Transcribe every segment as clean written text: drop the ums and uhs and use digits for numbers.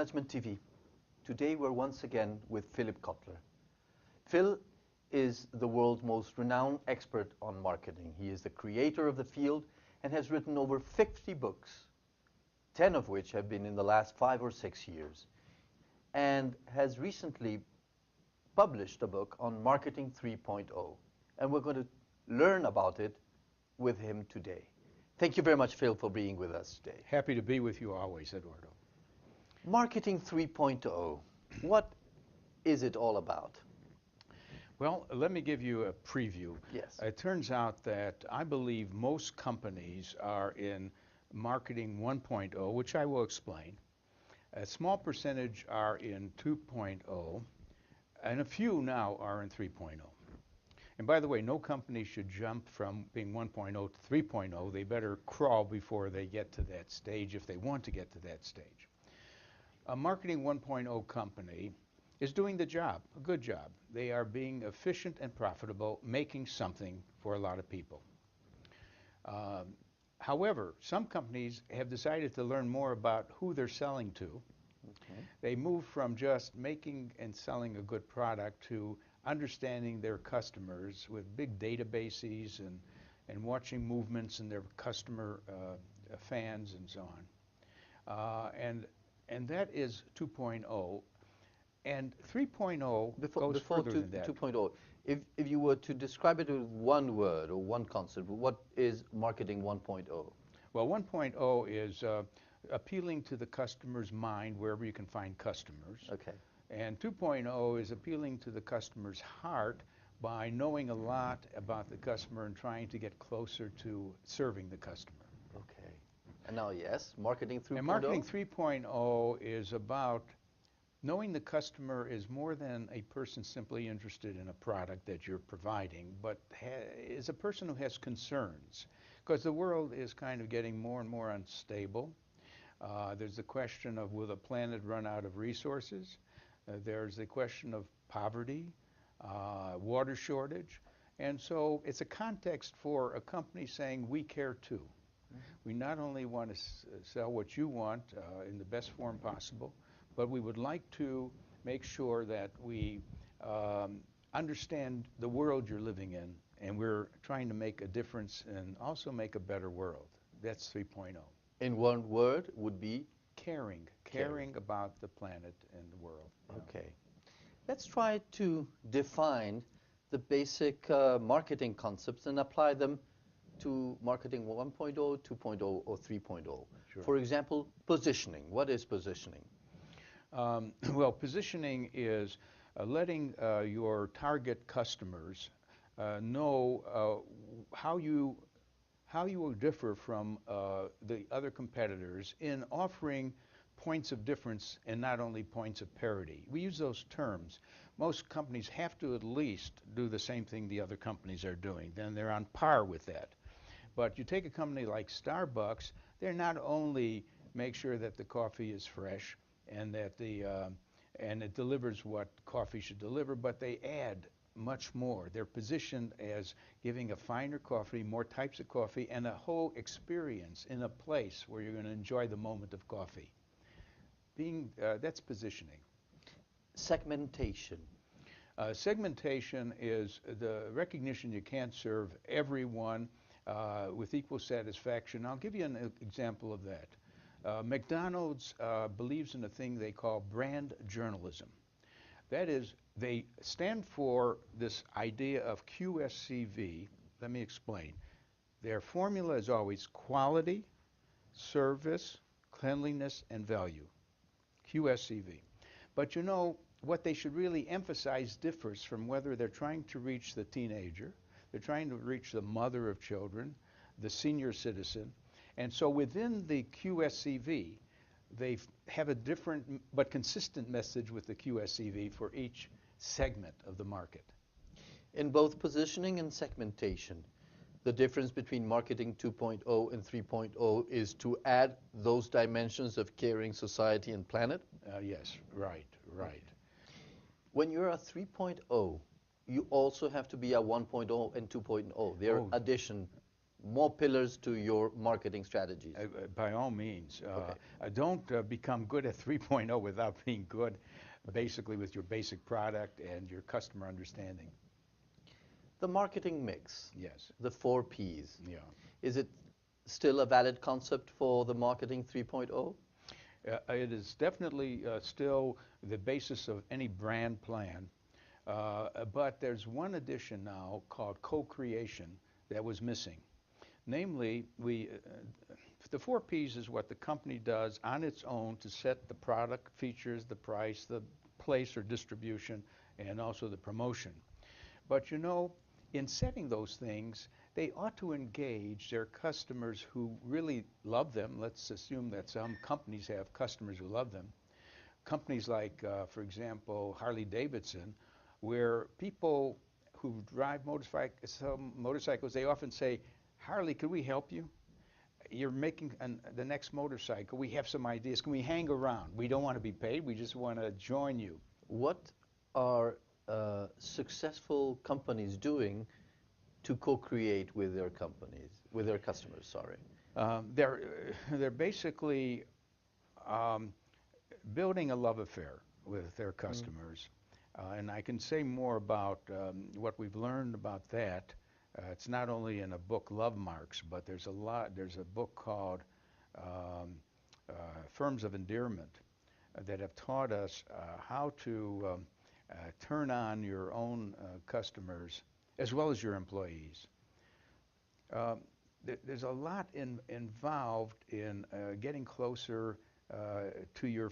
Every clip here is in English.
Management TV. Today we're once again with Phillip Kotler. Phil is the world's most renowned expert on marketing. He is the creator of the field and has written over 50 books, 10 of which have been in the last 5 or 6 years, and has recently published a book on Marketing 3.0. And we're going to learn about it with him today. Thank you very much, Phil, for being with us today. Happy to be with you always, Eduardo. Marketing 3.0, what is it all about? Well, let me give you a preview. Yes. It turns out that I believe most companies are in Marketing 1.0, which I will explain. A small percentage are in 2.0, and a few now are in 3.0. And by the way, no company should jump from being 1.0 to 3.0. They better crawl before they get to that stage if they want to get to that stage. A Marketing 1.0 company is doing the job, a good job. They are being efficient and profitable, making something for a lot of people. However, some companies have decided to learn more about who they're selling to. Okay. They move from just making and selling a good product to understanding their customers with big databases and watching movements in their customer fans and so on. And that is 2.0. And 3.0 goes further than that. 2.0, if you were to describe it with one word or one concept, what is Marketing 1.0? Well, 1.0 is appealing to the customer's mind wherever you can find customers. Okay. And 2.0 is appealing to the customer's heart by knowing a lot about the customer and trying to get closer to serving the customer. Okay. And now, yes, Marketing 3.0? And Marketing 3.0 is about knowing the customer is more than a person simply interested in a product that you're providing, but is a person who has concerns. Because the world is kind of getting more and more unstable. There's the question of, will the planet run out of resources? There's the question of poverty, water shortage. And so it's a context for a company saying, we care too. We not only want to sell what you want in the best form possible, but we would like to make sure that we understand the world you're living in, and we're trying to make a difference and also make a better world. That's 3.0. In one word would be? Caring about the planet and the world. Okay. Let's try to define the basic marketing concepts and apply them to Marketing 1.0, 2.0, or 3.0. Sure. For example, positioning. What is positioning? Well, positioning is letting your target customers know how you will differ from the other competitors in offering points of difference and not only points of parity. We use those terms. Most companies have to at least do the same thing the other companies are doing. Then they're on par with that. But you take a company like Starbucks, they're not only make sure that the coffee is fresh and that and it delivers what coffee should deliver, but they add much more. They're positioned as giving a finer coffee, more types of coffee, and a whole experience in a place where you're going to enjoy the moment of coffee. That's positioning. Segmentation. Segmentation is the recognition you can't serve everyone with equal satisfaction. I'll give you an example of that. McDonald's believes in a thing they call brand journalism. That is, they stand for this idea of QSCV. Let me explain. Their formula is always quality, service, cleanliness, and value. QSCV. But you know, what they should really emphasize differs from whether they're trying to reach the teenager, they're trying to reach the mother of children, the senior citizen. And so within the QSCV, they have a different but consistent message with the QSCV for each segment of the market. In both positioning and segmentation, the difference between Marketing 2.0 and 3.0 is to add those dimensions of caring society and planet? Yes, right. When you're a 3.0, you also have to be a 1.0 and 2.0. They're addition more pillars to your marketing strategies. By all means. Okay. Don't become good at 3.0 without being good, basically, with your basic product and your customer understanding. The marketing mix, Yes. the 4 Ps. Yeah. Is it still a valid concept for the marketing 3.0? It is definitely still the basis of any brand plan. But there's one addition now called co-creation that was missing. Namely, the 4 Ps is what the company does on its own to set the product, features, the price, the place or distribution, and also the promotion. But you know, in setting those things, they ought to engage their customers who really love them. Let's assume that some companies have customers who love them. Companies like, for example, Harley Davidson, where people who drive motorcycles, they often say, Harley, could we help you? You're making the next motorcycle. We have some ideas. Can we hang around? We don't want to be paid. We just want to join you. What are successful companies doing to co-create with their companies, with their customers, sorry? They're basically building a love affair with their customers. And I can say more about what we've learned about that. It's not only in a book, Love Marks, but there's a book called Firms of Endearment that have taught us how to turn on your own customers as well as your employees. There's a lot involved in getting closer to your.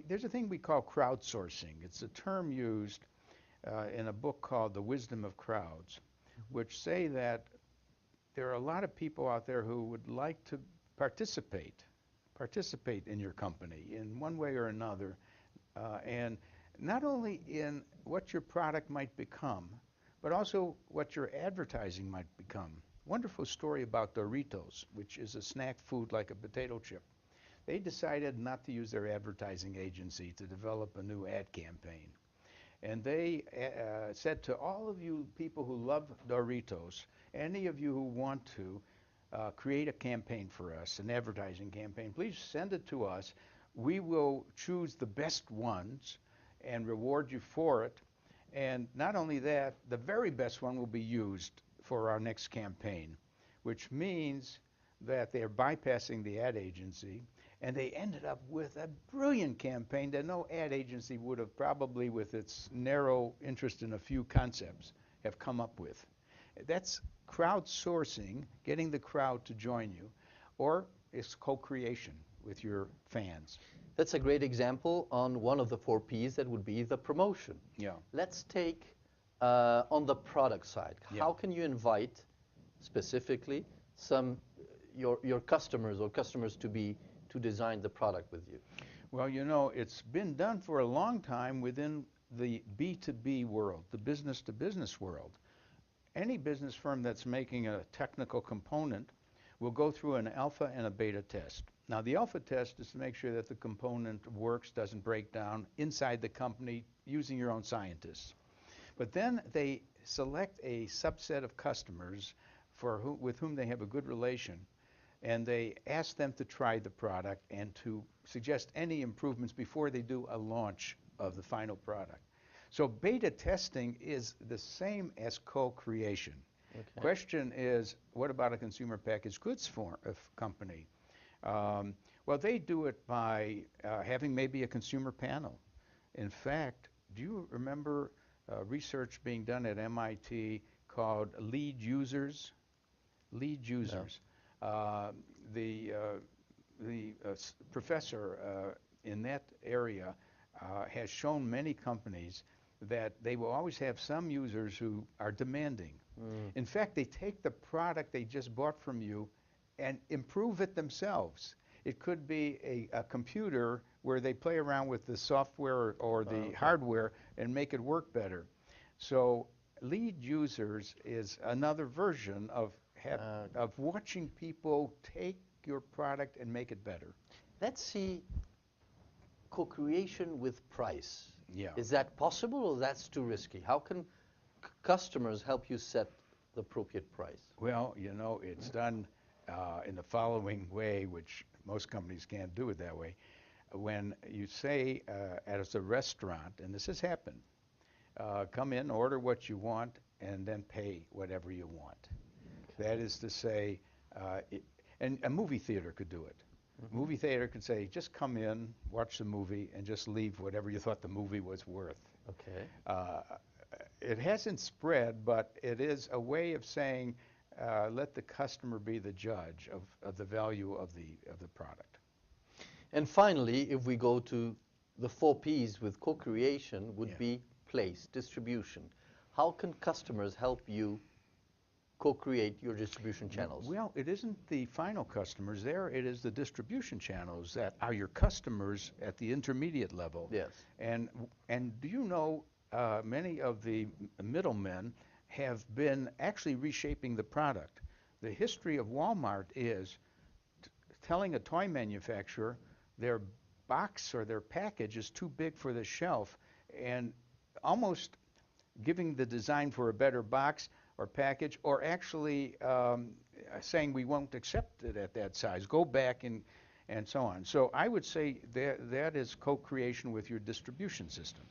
There's a thing we call crowdsourcing. It's a term used in a book called The Wisdom of Crowds, which say that there are a lot of people out there who would like to participate in your company in one way or another, and not only in what your product might become, but also what your advertising might become. Wonderful story about Doritos, which is a snack food like a potato chip. They decided not to use their advertising agency to develop a new ad campaign. And they said to all of you people who love Doritos, any of you who want to create a campaign for us, an advertising campaign, please send it to us. We will choose the best ones and reward you for it. And not only that, the very best one will be used for our next campaign, which means that they're bypassing the ad agency, and they ended up with a brilliant campaign that no ad agency would have probably, with its narrow interest in a few concepts, have come up with. That's crowdsourcing, getting the crowd to join you, or it's co-creation with your fans. That's a great example on one of the 4 Ps, that would be the promotion. Yeah. Let's take on the product side. Yeah. How can you invite specifically your customers or customers to design the product with you? Well, you know, it's been done for a long time within the B2B world, the business-to-business world. Any business firm that's making a technical component will go through an alpha and a beta test. Now, the alpha test is to make sure that the component works, doesn't break down inside the company using your own scientists. But then they select a subset of customers with whom they have a good relation, and they ask them to try the product and to suggest any improvements before they do a launch of the final product. So beta testing is the same as co-creation. Okay. Question is, what about a consumer packaged goods company? Well, they do it by having maybe a consumer panel. In fact, do you remember research being done at MIT called lead users? Lead users. No. The professor in that area has shown many companies that they will always have some users who are demanding. In fact, they take the product they just bought from you and improve it themselves. It could be a computer where they play around with the software or the hardware and make it work better. So lead users is another version of watching people take your product and make it better. Let's see co-creation with price. Yeah. Is that possible, or that's too risky? How can customers help you set the appropriate price? Well, you know, it's done in the following way, which most companies can't do it that way. When you say as a restaurant, and this has happened, come in, order what you want, and then pay whatever you want. Okay. That is to say, and a movie theater could do it. Movie theater could say, just come in, watch the movie, and just leave whatever you thought the movie was worth. Okay. It hasn't spread, but it is a way of saying, let the customer be the judge of the value of the product. And finally, if we go to the 4 Ps with co-creation, would Yeah. be place, distribution. How can customers help you co-create your distribution channels? Well, it isn't the final customers there. It is the distribution channels that are your customers at the intermediate level. Yes. And do you know many of the middlemen have been actually reshaping the product. The history of Walmart is telling a toy manufacturer their box or their package is too big for the shelf, and almost giving the design for a better box or package, or actually saying we won't accept it at that size. Go back and so on. So I would say that is co-creation with your distribution system.